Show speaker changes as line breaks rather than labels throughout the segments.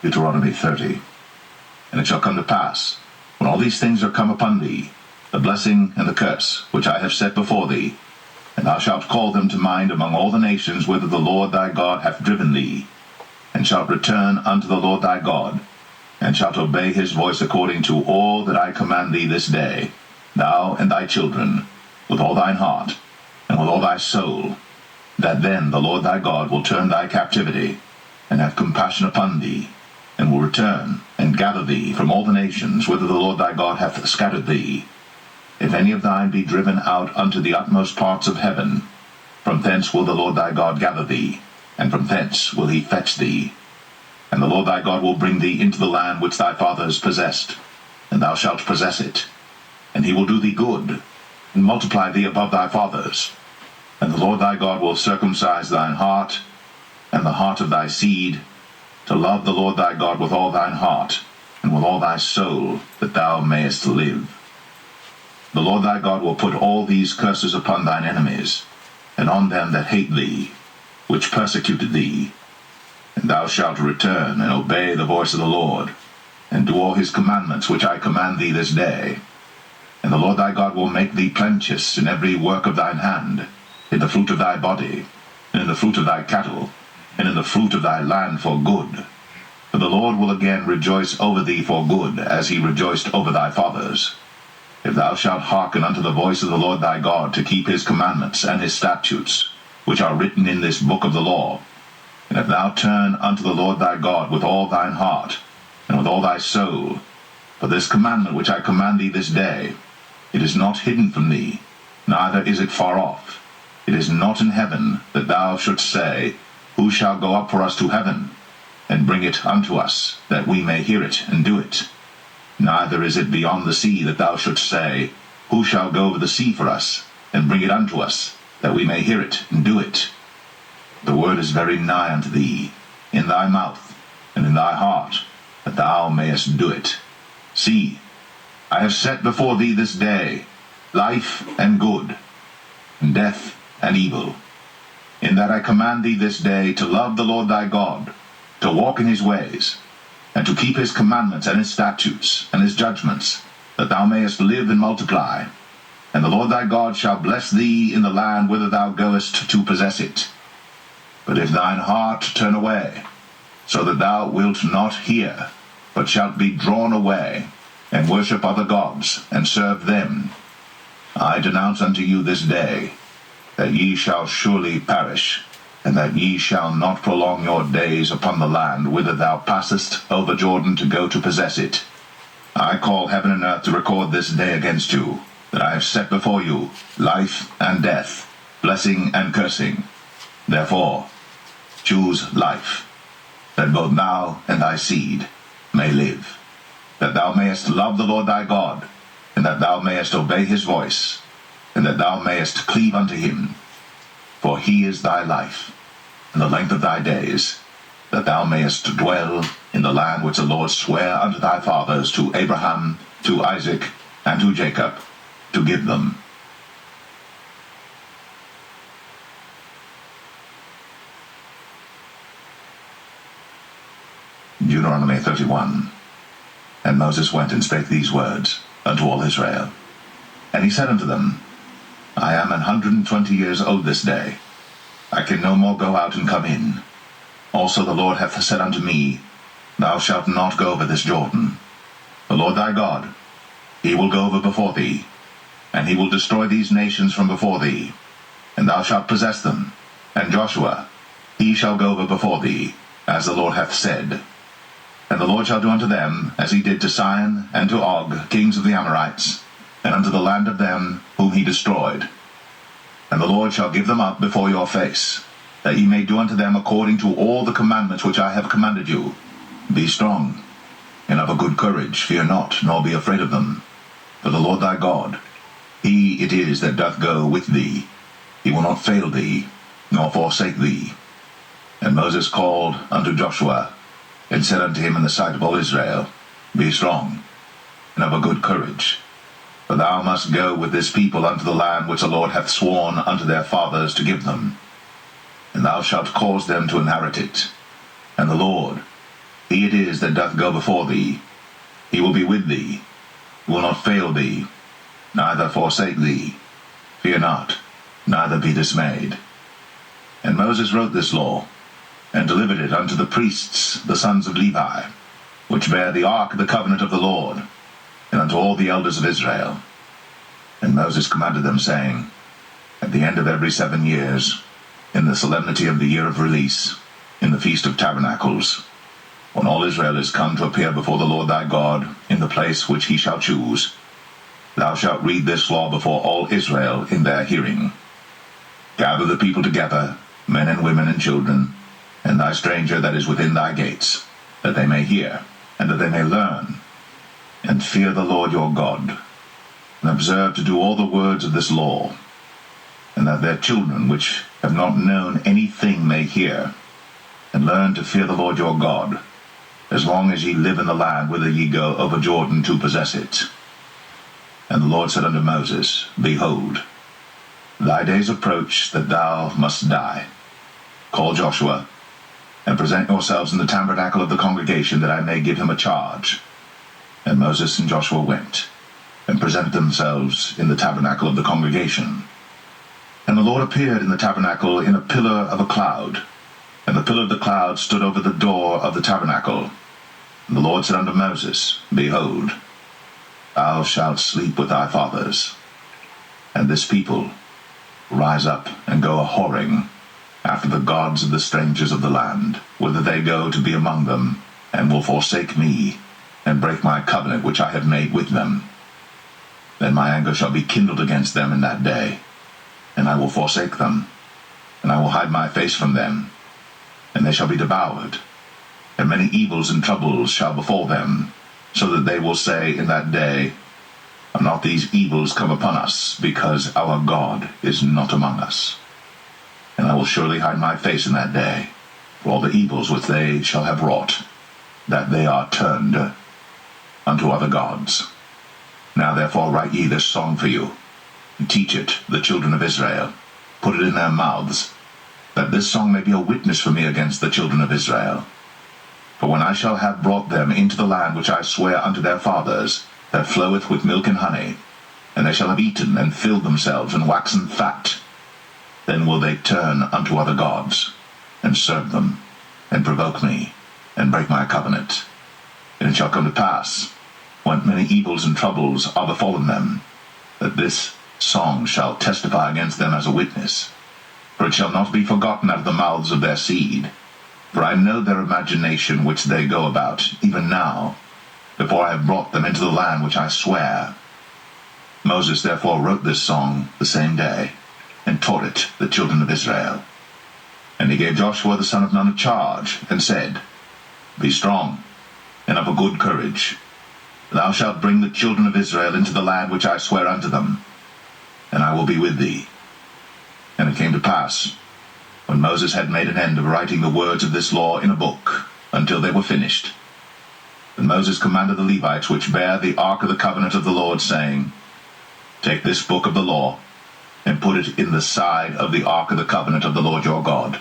Deuteronomy 30. And it shall come to pass, when all these things are come upon thee, the blessing and the curse, which I have set before thee, and thou shalt call them to mind among all the nations whither the Lord thy God hath driven thee, and shalt return unto the Lord thy God, and shalt obey his voice according to all that I command thee this day, thou and thy children, with all thine heart, and with all thy soul, that then the Lord thy God will turn thy captivity, and have compassion upon thee, and will return and gather thee from all the nations whither the Lord thy God hath scattered thee. If any of thine be driven out unto the utmost parts of heaven, from thence will the Lord thy God gather thee, and from thence will he fetch thee. And the Lord thy God will bring thee into the land which thy fathers possessed, and thou shalt possess it. And he will do thee good, and multiply thee above thy fathers. And the Lord thy God will circumcise thine heart, and the heart of thy seed, to love the Lord thy God with all thine heart, and with all thy soul, that thou mayest live. The Lord thy God will put all these curses upon thine enemies, and on them that hate thee, which persecuted thee. And thou shalt return and obey the voice of the Lord, and do all his commandments which I command thee this day. And the Lord thy God will make thee plenteous in every work of thine hand, in the fruit of thy body, and in the fruit of thy cattle, and in the fruit of thy land for good. For the Lord will again rejoice over thee for good, as he rejoiced over thy fathers. If thou shalt hearken unto the voice of the Lord thy God, to keep his commandments and his statutes, which are written in this book of the law, and if thou turn unto the Lord thy God with all thine heart, and with all thy soul, for this commandment which I command thee this day, it is not hidden from thee, neither is it far off. It is not in heaven, that thou shouldst say, Who shall go up for us to heaven, and bring it unto us, that we may hear it and do it? Neither is it beyond the sea, that thou shouldst say, Who shall go over the sea for us, and bring it unto us, that we may hear it and do it? The word is very nigh unto thee, in thy mouth, and in thy heart, that thou mayest do it. See, I have set before thee this day life and good, and death and evil. In that I command thee this day to love the Lord thy God, to walk in his ways, and to keep his commandments and his statutes and his judgments, that thou mayest live and multiply. And the Lord thy God shall bless thee in the land whither thou goest to possess it. But if thine heart turn away, so that thou wilt not hear, but shalt be drawn away, and worship other gods, and serve them, I denounce unto you this day, that ye shall surely perish, and that ye shall not prolong your days upon the land whither thou passest over Jordan to go to possess it. I call heaven and earth to record this day against you, that I have set before you life and death, blessing and cursing. Therefore, choose life, that both thou and thy seed may live, that thou mayest love the Lord thy God, and that thou mayest obey his voice, and that thou mayest cleave unto him. For he is thy life, and the length of thy days, that thou mayest dwell in the land which the Lord sware unto thy fathers, to Abraham, to Isaac, and to Jacob, to give them. Deuteronomy 31. And Moses went and spake these words unto all Israel. And he said unto them, I am 120 years old this day. I can no more go out and come in. Also the Lord hath said unto me, Thou shalt not go over this Jordan. The Lord thy God, he will go over before thee, and he will destroy these nations from before thee, and thou shalt possess them. And Joshua, he shall go over before thee, as the Lord hath said. And the Lord shall do unto them as he did to Sihon and to Og, kings of the Amorites, and unto the land of them whom he destroyed. And the Lord shall give them up before your face, that ye may do unto them according to all the commandments which I have commanded you. Be strong, and of a good courage, fear not, nor be afraid of them. For the Lord thy God, he it is that doth go with thee. He will not fail thee, nor forsake thee. And Moses called unto Joshua, and said unto him in the sight of all Israel, Be strong, and of a good courage. For thou must go with this people unto the land which the Lord hath sworn unto their fathers to give them. And thou shalt cause them to inherit it. And the Lord, He it is that doth go before thee. He will be with thee, will not fail thee, neither forsake thee. Fear not, neither be dismayed. And Moses wrote this law, and delivered it unto the priests, the sons of Levi, which bear the ark of the covenant of the Lord, and unto all the elders of Israel. And Moses commanded them, saying, At the end of every 7 years, in the solemnity of the year of release, in the feast of tabernacles, when all Israel is come to appear before the Lord thy God, in the place which he shall choose, thou shalt read this law before all Israel in their hearing. Gather the people together, men and women and children, and thy stranger that is within thy gates, that they may hear, and that they may learn, and fear the Lord your God, and observe to do all the words of this law, and that their children which have not known anything may hear, and learn to fear the Lord your God, as long as ye live in the land whither ye go over Jordan to possess it. And the Lord said unto Moses, Behold, thy days approach that thou must die. Call Joshua, and present yourselves in the tabernacle of the congregation, that I may give him a charge. And Moses and Joshua went, and presented themselves in the tabernacle of the congregation. And the Lord appeared in the tabernacle in a pillar of a cloud, and the pillar of the cloud stood over the door of the tabernacle. And the Lord said unto Moses, Behold, thou shalt sleep with thy fathers, and this people rise up and go a-whoring after the gods of the strangers of the land, whither they go to be among them, and will forsake me, and break my covenant which I have made with them. Then my anger shall be kindled against them in that day, and I will forsake them, and I will hide my face from them, and they shall be devoured, and many evils and troubles shall befall them, so that they will say in that day, Are not these evils come upon us, because our God is not among us? And I will surely hide my face in that day, for all the evils which they shall have wrought, that they are turned unto other gods. Now therefore write ye this song for you, and teach it the children of Israel, put it in their mouths, that this song may be a witness for me against the children of Israel. For when I shall have brought them into the land which I swear unto their fathers, that floweth with milk and honey, and they shall have eaten and filled themselves and waxen fat, then will they turn unto other gods, and serve them, and provoke me, and break my covenant. And it shall come to pass, when many evils and troubles are befallen them, that this song shall testify against them as a witness. For it shall not be forgotten out of the mouths of their seed. For I know their imagination which they go about, even now, before I have brought them into the land which I swear. Moses therefore wrote this song the same day, and taught it the children of Israel. And he gave Joshua the son of Nun a charge, and said, Be strong, and of a good courage. Thou shalt bring the children of Israel into the land which I swear unto them, and I will be with thee. And it came to pass, when Moses had made an end of writing the words of this law in a book, until they were finished, that Moses commanded the Levites which bear the ark of the covenant of the Lord, saying, Take this book of the law, and put it in the side of the ark of the covenant of the Lord your God,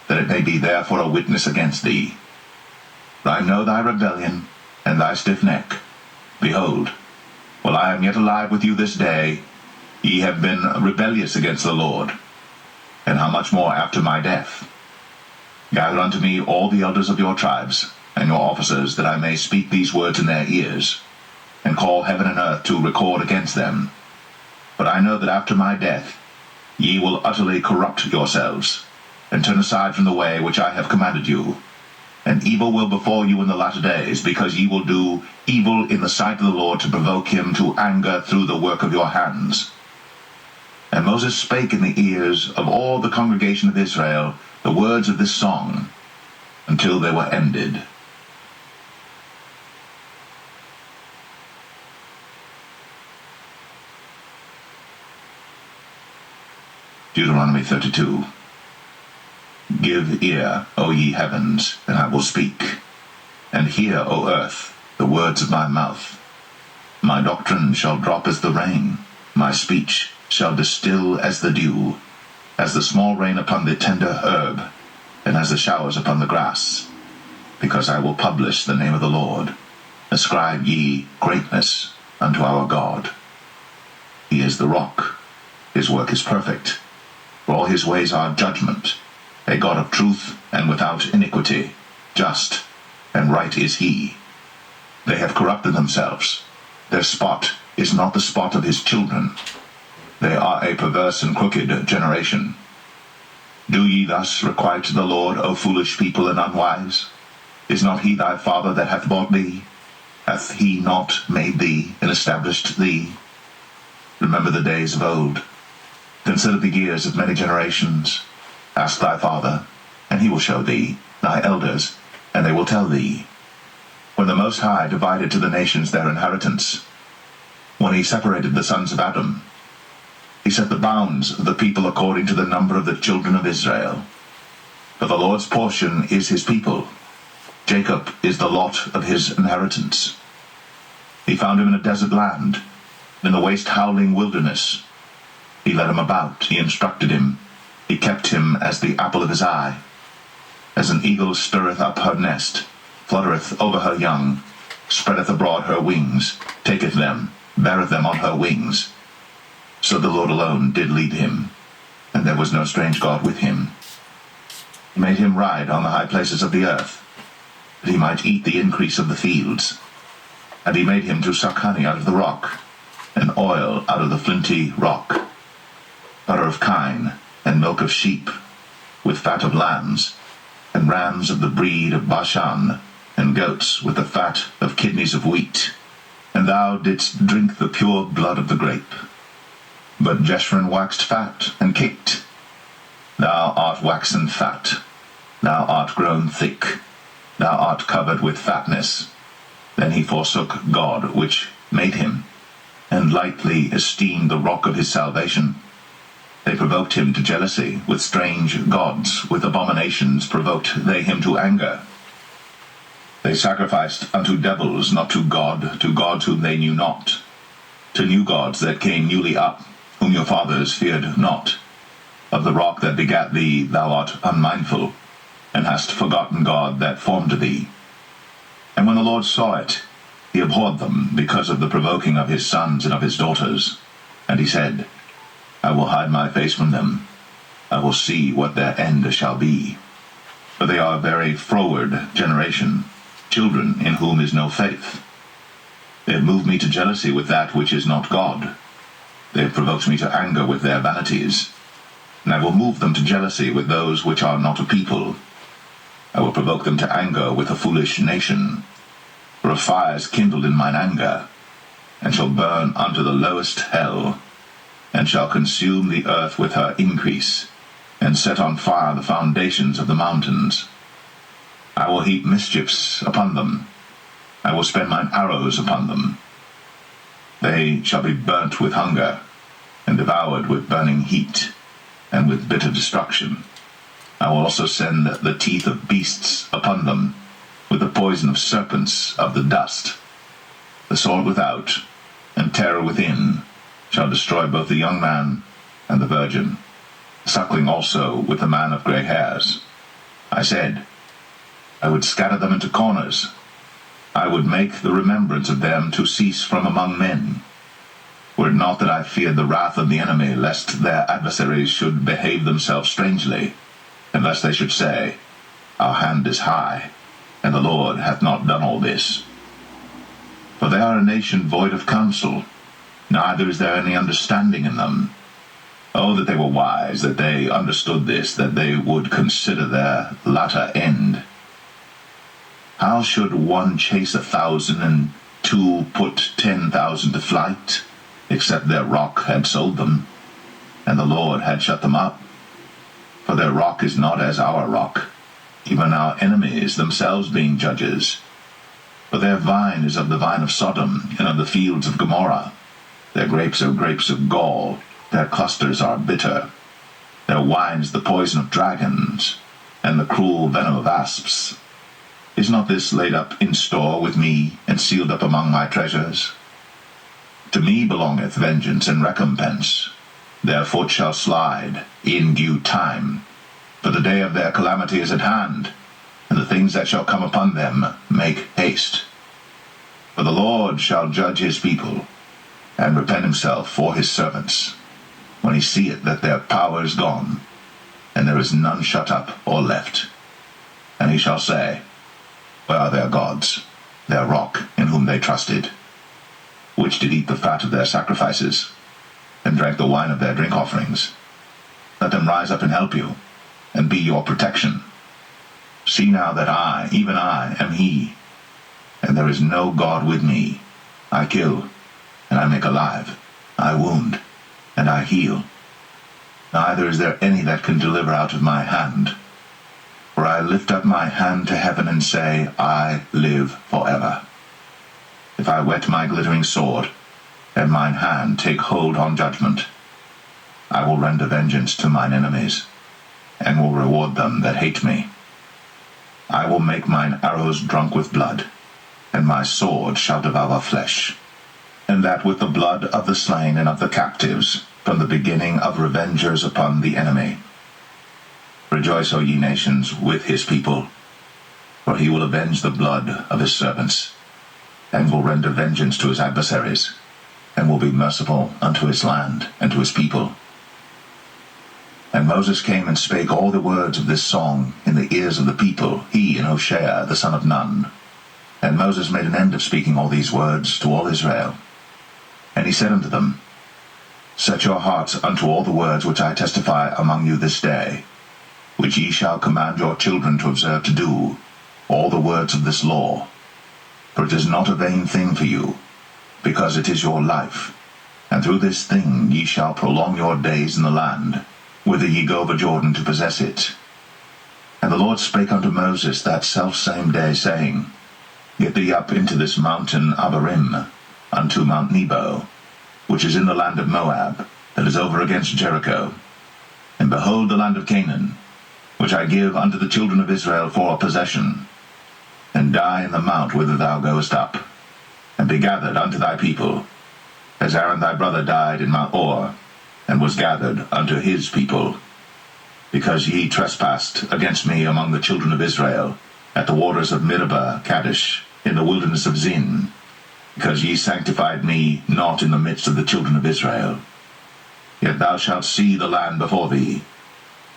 that it may be there for a witness against thee. For I know thy rebellion, and thy stiff neck. Behold, while I am yet alive with you this day, ye have been rebellious against the Lord, and how much more after my death? Gather unto me all the elders of your tribes, and your officers, that I may speak these words in their ears, and call heaven and earth to record against them. But I know that after my death ye will utterly corrupt yourselves, and turn aside from the way which I have commanded you. And evil will befall you in the latter days, because ye will do evil in the sight of the Lord, to provoke him to anger through the work of your hands. And Moses spake in the ears of all the congregation of Israel the words of this song, until they were ended. Deuteronomy 32. Give ear, O ye heavens, and I will speak, and hear, O earth, the words of my mouth. My doctrine shall drop as the rain, my speech shall distill as the dew, as the small rain upon the tender herb, and as the showers upon the grass. because I will publish the name of the Lord. Ascribe ye greatness unto our God. He is the rock. His work is perfect. For all his ways are judgment. A God of truth and without iniquity. Just and right is he. They have corrupted themselves. Their spot is not the spot of his children. They are a perverse and crooked generation. Do ye thus requite the Lord, O foolish people and unwise? Is not he thy father that hath bought thee? Hath he not made thee and established thee? Remember the days of old. Consider the years of many generations. Ask thy father, and he will show thee, thy elders, and they will tell thee. When the Most High divided to the nations their inheritance, when he separated the sons of Adam, he set the bounds of the people according to the number of the children of Israel. For the Lord's portion is his people. Jacob is the lot of his inheritance. He found him in a desert land, in the waste howling wilderness. He led him about, he instructed him, he kept him as the apple of his eye. As an eagle stirreth up her nest, fluttereth over her young, spreadeth abroad her wings, taketh them, beareth them on her wings. So the Lord alone did lead him, and there was no strange God with him. He made him ride on the high places of the earth, that he might eat the increase of the fields. And he made him to suck honey out of the rock, and oil out of the flinty rock, butter of kine, and milk of sheep, with fat of lambs, and rams of the breed of Bashan, and goats with the fat of kidneys of wheat. And thou didst drink the pure blood of the grape. But Jeshurun waxed fat and kicked. Thou art waxen fat, thou art grown thick, thou art covered with fatness. Then he forsook God which made him, and lightly esteemed the rock of his salvation. They provoked him to jealousy with strange gods, with abominations provoked they him to anger. They sacrificed unto devils, not to gods whom they knew not, to new gods that came newly up, whom your fathers feared not. Of the rock that begat thee thou art unmindful, and hast forgotten God that formed thee. And when the Lord saw it, he abhorred them because of the provoking of his sons and of his daughters. And he said, I will hide my face from them. I will see what their end shall be. For they are a very froward generation, children in whom is no faith. They have moved me to jealousy with that which is not God. They have provoked me to anger with their vanities. And I will move them to jealousy with those which are not a people. I will provoke them to anger with a foolish nation. For a fire is kindled in mine anger, and shall burn unto the lowest hell, and shall consume the earth with her increase, and set on fire the foundations of the mountains. I will heap mischiefs upon them. I will spend mine arrows upon them. They shall be burnt with hunger, and devoured with burning heat, and with bitter destruction. I will also send the teeth of beasts upon them, with the poison of serpents of the dust. The sword without, and terror within, shall destroy both the young man and the virgin, suckling also with the man of grey hairs. I said, I would scatter them into corners. I would make the remembrance of them to cease from among men. Were it not that I feared the wrath of the enemy, lest their adversaries should behave themselves strangely, and lest they should say, Our hand is high, and the Lord hath not done all this. For they are a nation void of counsel, neither is there any understanding in them. Oh, that they were wise, that they understood this, that they would consider their latter end. How should one chase 1,000, and two put 10,000 to flight, except their rock had sold them, and the Lord had shut them up? For their rock is not as our rock, even our enemies themselves being judges. For their vine is of the vine of Sodom, and of the fields of Gomorrah. Their grapes are grapes of gall, their clusters are bitter. Their wine is the poison of dragons, and the cruel venom of asps. Is not this laid up in store with me, and sealed up among my treasures? To me belongeth vengeance and recompense. Their foot shall slide in due time. For the day of their calamity is at hand, and the things that shall come upon them, make haste. For the Lord shall judge his people, and repent himself for his servants, when he seeth that their power is gone, and there is none shut up or left. And he shall say, Where are their gods, their rock, in whom they trusted, which did eat the fat of their sacrifices, and drank the wine of their drink offerings? Let them rise up and help you, and be your protection. See now that I, even I, am he, and there is no God with me. I kill, and I make alive. I wound, and I heal. Neither is there any that can deliver out of my hand. For I lift up my hand to heaven and say, I live forever. If I whet my glittering sword, and mine hand take hold on judgment, I will render vengeance to mine enemies, and will reward them that hate me. I will make mine arrows drunk with blood, and my sword shall devour flesh, and that with the blood of the slain and of the captives, from the beginning of revengers upon the enemy. Rejoice, O ye nations, with his people, for he will avenge the blood of his servants, and will render vengeance to his adversaries, and will be merciful unto his land and to his people. And Moses came and spake all the words of this song in the ears of the people, he and Hoshea the son of Nun. And Moses made an end of speaking all these words to all Israel. And he said unto them, Set your hearts unto all the words which I testify among you this day, which ye shall command your children to observe to do, all the words of this law. For it is not a vain thing for you, because it is your life, and through this thing ye shall prolong your days in the land, whither ye go over Jordan to possess it. And the Lord spake unto Moses that selfsame day, saying, Get thee up into this mountain Abarim, unto Mount Nebo, which is in the land of Moab, that is over against Jericho. And behold the land of Canaan, which I give unto the children of Israel for a possession. And die in the mount whither thou goest up, and be gathered unto thy people, as Aaron thy brother died in Mount Or, and was gathered unto his people, because ye trespassed against me among the children of Israel, at the waters of Meribah Kadesh, in the wilderness of Zin, because ye sanctified me not in the midst of the children of Israel. Yet thou shalt see the land before thee.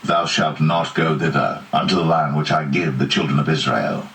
Thou shalt not go thither unto the land which I give the children of Israel.